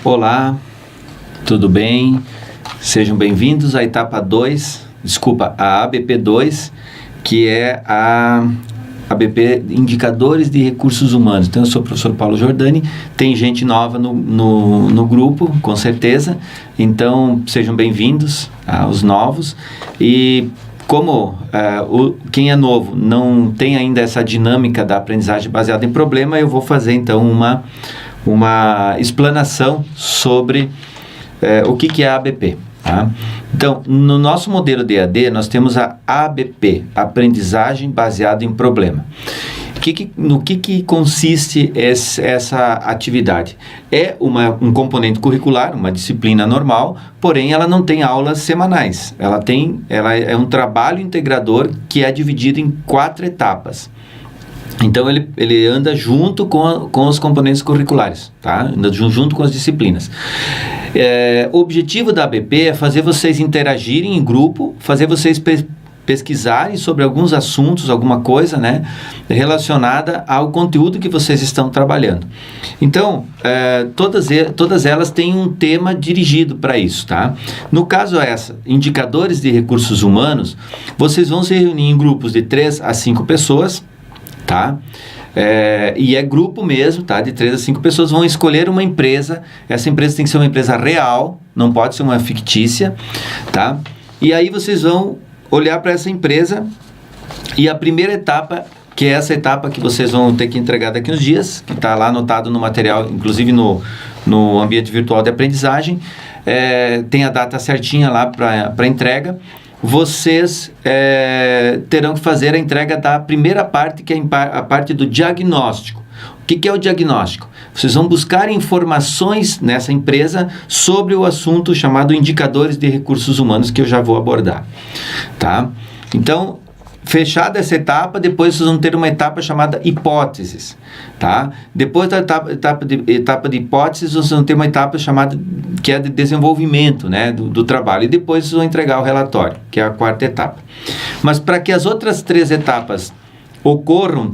Olá, tudo bem? Sejam bem-vindos à etapa 2, a ABP 2, que é a ABP Indicadores de Recursos Humanos. Então, eu sou o professor Paulo Giordani, tem gente nova no grupo, com certeza, então sejam bem-vindos aos novos. E como quem é novo não tem ainda essa dinâmica da aprendizagem baseada em problema, eu vou fazer então uma explanação sobre o que é a ABP. Tá? Então, no nosso modelo de EAD, nós temos a ABP, Aprendizagem Baseada em Problema. No que consiste essa atividade? É um componente curricular, uma disciplina normal, porém ela não tem aulas semanais. Ela é um trabalho integrador que é dividido em 4 etapas. Então, ele anda junto com os componentes curriculares, tá? Anda junto com as disciplinas. O objetivo da ABP é fazer vocês interagirem em grupo, fazer vocês pesquisarem sobre alguns assuntos, alguma coisa, né, relacionada ao conteúdo que vocês estão trabalhando. Então, todas elas têm um tema dirigido para isso, tá? No caso indicadores de recursos humanos, vocês vão se reunir em grupos de 3 a 5 pessoas, tá? E é grupo mesmo, tá? De 3 a 5 pessoas vão escolher uma empresa. Essa empresa tem que ser uma empresa real, não pode ser uma fictícia, tá? E aí vocês vão olhar para essa empresa e a primeira etapa, que é essa etapa que vocês vão ter que entregar daqui uns dias, que está lá anotado no material, inclusive no ambiente virtual de aprendizagem, tem a data certinha lá para entrega. Vocês terão que fazer a entrega da primeira parte, que é a parte do diagnóstico. O que é o diagnóstico? Vocês vão buscar informações nessa empresa sobre o assunto chamado indicadores de recursos humanos, que eu já vou abordar, tá? Então, fechada essa etapa, depois vocês vão ter uma etapa chamada hipóteses, tá? Depois da etapa de hipóteses, vocês vão ter uma etapa chamada que é de desenvolvimento, né, do trabalho, e depois vocês vão entregar o relatório, que é a 4ª etapa. Mas para que as outras 3 etapas ocorram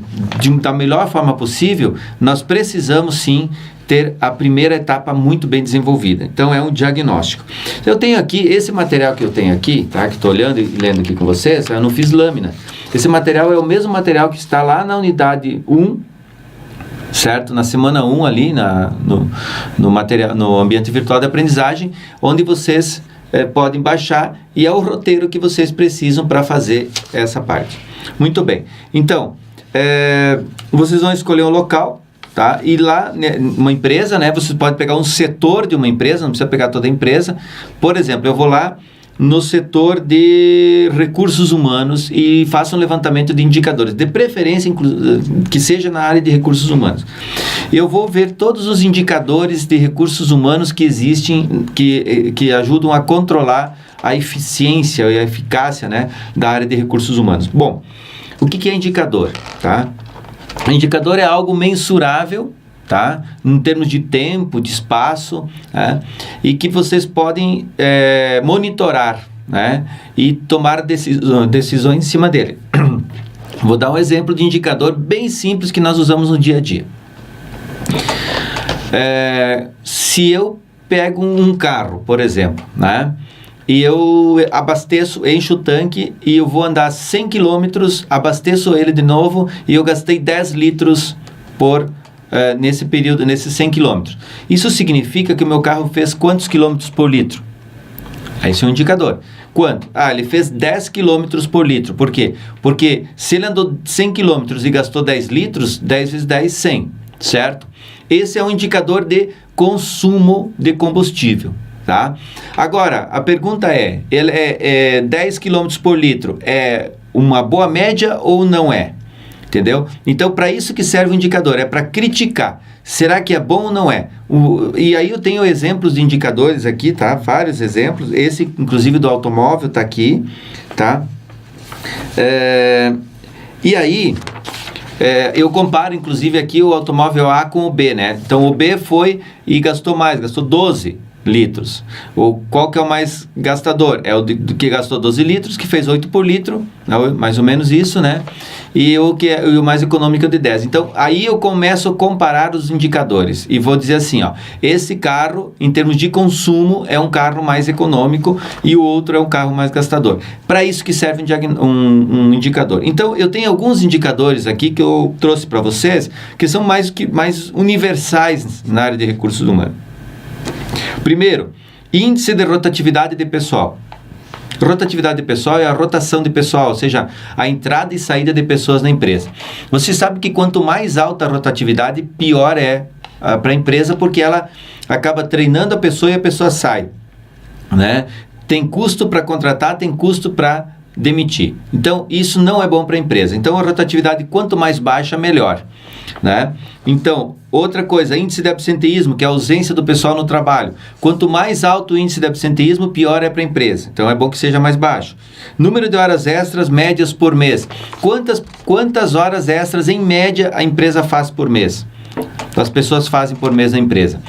da melhor forma possível, nós precisamos sim ter a primeira etapa muito bem desenvolvida. Então, é um diagnóstico. Eu tenho aqui, esse material que eu tenho aqui, tá? Que estou olhando e lendo aqui com vocês, eu não fiz lâmina. Esse material é o mesmo material que está lá na unidade 1, certo? Na semana 1 ali, no ambiente virtual de aprendizagem, onde vocês podem baixar, e é o roteiro que vocês precisam para fazer essa parte. Muito bem. Então, vocês vão escolher um local, tá? E lá, uma empresa, né? Você pode pegar um setor de uma empresa, não precisa pegar toda a empresa. Por exemplo, eu vou lá no setor de recursos humanos e faço um levantamento de indicadores, de preferência que seja na área de recursos humanos. Eu vou ver todos os indicadores de recursos humanos que existem, que ajudam a controlar a eficiência e a eficácia, né, da área de recursos humanos. Bom, o que é indicador, tá? Indicador é algo mensurável, tá? Em termos de tempo, de espaço, né? E que vocês podem monitorar, né? E tomar decisões em cima dele. Vou dar um exemplo de indicador bem simples que nós usamos no dia a dia. Se eu pego um carro, por exemplo, né? E eu encho o tanque e eu vou andar 100 km, abasteço ele de novo e eu gastei 10 litros nesse período, nesses 100 km. Isso significa que o meu carro fez quantos quilômetros por litro? Esse é um indicador. Quanto? Ele fez 10 km por litro. Por quê? Porque se ele andou 100 km e gastou 10 litros, 10 vezes 10, 100, certo? Esse é um indicador de consumo de combustível. Tá? Agora, a pergunta ele é 10 km por litro, é uma boa média ou não é? Entendeu? Então, para isso que serve o indicador, é para criticar. Será que é bom ou não é? E aí eu tenho exemplos de indicadores aqui, tá? Vários exemplos. Esse, inclusive, do automóvel está aqui, tá? E aí, eu comparo, inclusive, aqui o automóvel A com o B, né? Então, o B foi e gastou mais, gastou 12 litros. Qual que é o mais gastador? É o que gastou 12 litros, que fez 8 por litro, mais ou menos isso, né? e o mais econômico é o de 10. Então, aí eu começo a comparar os indicadores e vou dizer assim, ó, esse carro, em termos de consumo, é um carro mais econômico e o outro é um carro mais gastador. Para isso que serve um indicador. Então, eu tenho alguns indicadores aqui que eu trouxe para vocês, que são mais universais na área de recursos humanos. Primeiro, índice de rotatividade de pessoal. Rotatividade de pessoal é a rotação de pessoal, ou seja, a entrada e saída de pessoas na empresa. Você sabe que quanto mais alta a rotatividade, pior é para a empresa, porque ela acaba treinando a pessoa e a pessoa sai, né? Tem custo para contratar, tem custo para demitir. Então, isso não é bom para a empresa. Então, a rotatividade, quanto mais baixa, melhor, né? Então, outra coisa, índice de absenteísmo, que é a ausência do pessoal no trabalho. Quanto mais alto o índice de absenteísmo, pior é para a empresa. Então, é bom que seja mais baixo. Número de horas extras médias por mês. Quantas horas extras, em média, a empresa faz por mês? As pessoas fazem por mês na empresa.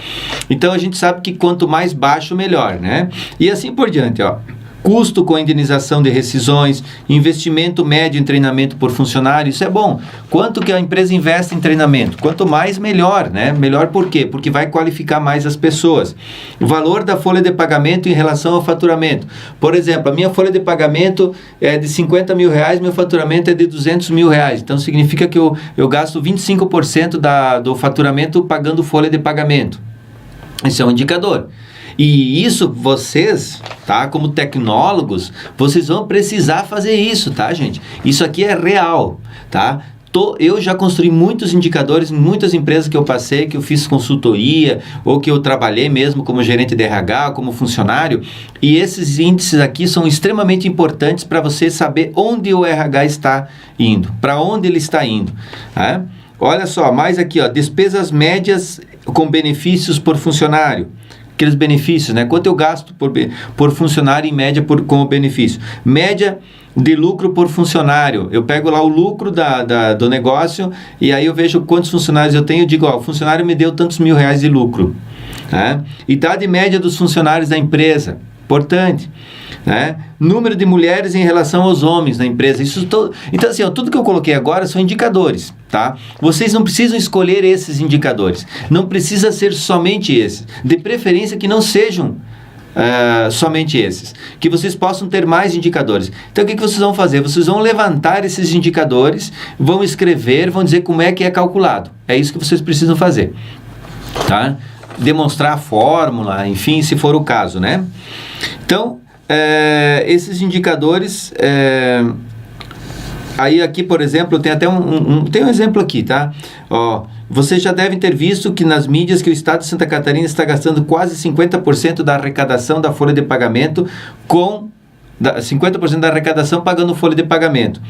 Então, a gente sabe que quanto mais baixo, melhor, né? E assim por diante, ó. Custo com indenização de rescisões, investimento médio em treinamento por funcionário, isso é bom. Quanto que a empresa investe em treinamento? Quanto mais, melhor, né? Melhor por quê? Porque vai qualificar mais as pessoas. O valor da folha de pagamento em relação ao faturamento. Por exemplo, a minha folha de pagamento é de 50 mil reais, meu faturamento é de 200 mil reais. Então, significa que eu gasto 25% do faturamento pagando folha de pagamento. Esse é um indicador. E isso vocês, tá, como tecnólogos, vocês vão precisar fazer isso, tá, gente? Isso aqui é real, tá? Eu já construí muitos indicadores em muitas empresas que eu passei, que eu fiz consultoria, ou que eu trabalhei mesmo como gerente de RH, como funcionário, e esses índices aqui são extremamente importantes para você saber onde o RH está indo, para onde ele está indo, tá? Olha só, mais aqui, ó, despesas médias com benefícios por funcionário. Aqueles benefícios, né? Quanto eu gasto por funcionário em média com o benefício? Média de lucro por funcionário. Eu pego lá o lucro do negócio e aí eu vejo quantos funcionários eu tenho e digo, ó, o funcionário me deu tantos mil reais de lucro. Né? Idade média dos funcionários da empresa. Importante. Né? Número de mulheres em relação aos homens na empresa. Então, assim, ó, tudo que eu coloquei agora são indicadores, tá? Vocês não precisam escolher esses indicadores. Não precisa ser somente esses. De preferência que não sejam somente esses. Que vocês possam ter mais indicadores. Então, o que vocês vão fazer? Vocês vão levantar esses indicadores, vão escrever, vão dizer como é que é calculado. É isso que vocês precisam fazer, tá? Demonstrar a fórmula, enfim, se for o caso, né? Então, esses indicadores, aí aqui, por exemplo, tem até tem um exemplo aqui, tá? Ó, vocês já devem ter visto que nas mídias que o Estado de Santa Catarina está gastando quase 50% da arrecadação da folha de pagamento 50% da arrecadação pagando folha de pagamento,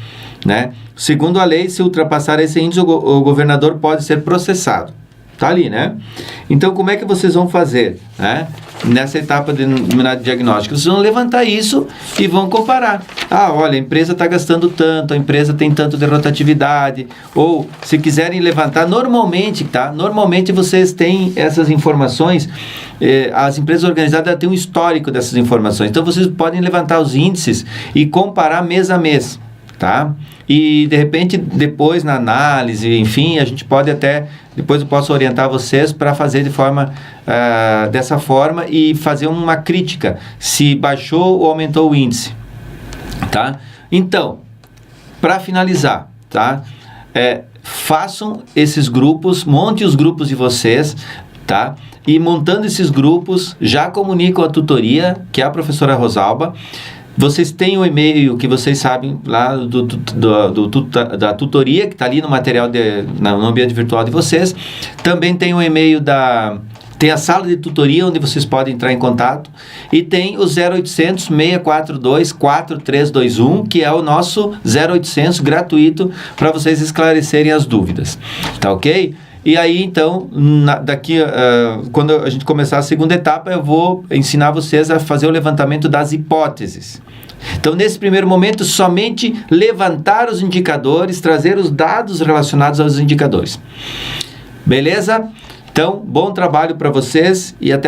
né? Segundo a lei, se ultrapassar esse índice, o governador pode ser processado. Tá ali, né? Então, como é que vocês vão fazer, né? Nessa etapa de diagnóstico? Vocês vão levantar isso e vão comparar. Ah, olha, a empresa está gastando tanto, a empresa tem tanto de rotatividade. Ou, se quiserem levantar, normalmente, tá? Normalmente vocês têm essas informações, as empresas organizadas têm um histórico dessas informações. Então, vocês podem levantar os índices e comparar mês a mês, tá? E, de repente, depois na análise, enfim, a gente pode até... Depois eu posso orientar vocês para fazer dessa forma e fazer uma crítica, se baixou ou aumentou o índice, tá? Então, para finalizar, tá? Façam esses grupos, monte os grupos de vocês, tá? E montando esses grupos, já comunicam a tutoria, que é a professora Rosalba. Vocês têm o e-mail que vocês sabem lá da tutoria, que está ali no material, no ambiente virtual de vocês. Também tem o e-mail tem a sala de tutoria, onde vocês podem entrar em contato. E tem o 0800 642 4321, que é o nosso 0800 gratuito, para vocês esclarecerem as dúvidas. Tá ok? E aí, então, quando a gente começar a segunda etapa, eu vou ensinar vocês a fazer o levantamento das hipóteses. Então, nesse primeiro momento, somente levantar os indicadores, trazer os dados relacionados aos indicadores. Beleza? Então, bom trabalho para vocês e até